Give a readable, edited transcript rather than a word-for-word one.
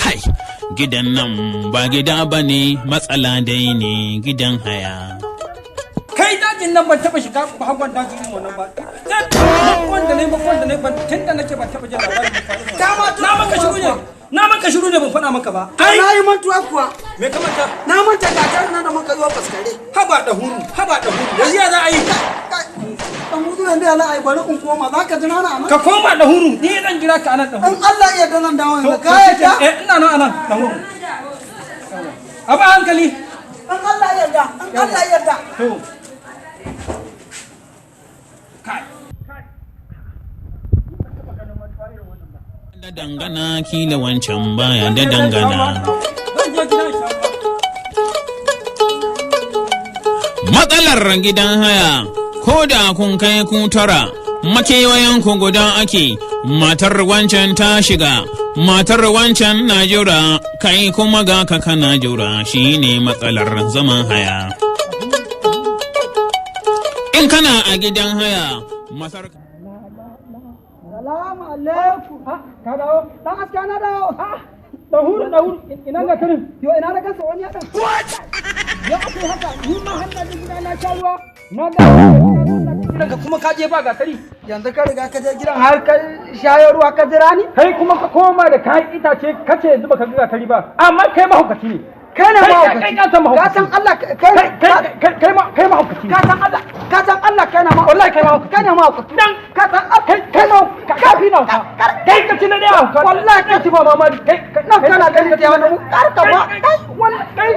kai gidan nan ba gida bane matsala dai ne gidan haya. Kai dajin nan ban taba shiga hagon dajin wannan ba. Wanda ne ban tunda nake ban taba jin labarin na maka shiru ne ban faɗa maka ba. Ai na yi mantuwa kuwa. Me ka manta? Na manta gatar nan da muka zo faskare. Haba da huru. Yanzu ya za a yi? Dan hudu yanzu ya za a yi bari in koma za ka ji na nan. Ka koma da huru. Ni zan jira ka anan da huru. In Allah ya yarda nan dawo yanzu ka yarda? Ina nan anan da huru. Aba hankali. In Allah ya yarda. In Allah ya yarda. To. Da dangana kila wancan baya da dangana. Matsalar gidan haya ko da kun kai ku tara makewayen ku guda ake matar wancan ta shiga matar wancan na jura kai kuma ga ka kana jura shine matsalar zaman haya. In kana a gidan haya masar Salamu alaikum. Ka dawo? Dan aska na dawo. Da huru. Ina ga karin. Yo ina da kansa wani ya dan. Ya akai haka ni ma har da gida na sha ruwa. Na ga daga kuma ka je ba gatari. Yanzu ka riga ka je gidan har ka shayo ruwa ka jira ni? Kai kuma ka koma da kayan itace kace yanzu baka ga gatari ba. Amma kai mahaukaci ne. Kai na mahaukaci. Kai ka san mahaukaci. Ka san Allah kai mahaukaci. Ka san Allah kai na mahaukaci. Wallahi kai mahaukaci. Kai na mahaukaci. Dan ka san kai mahaukaci. Ka fi na ka. Kai ka ci na da. Wallahi ka ci ba mama. Kai na kana gani da wani mu. Kar ka ba. Kai.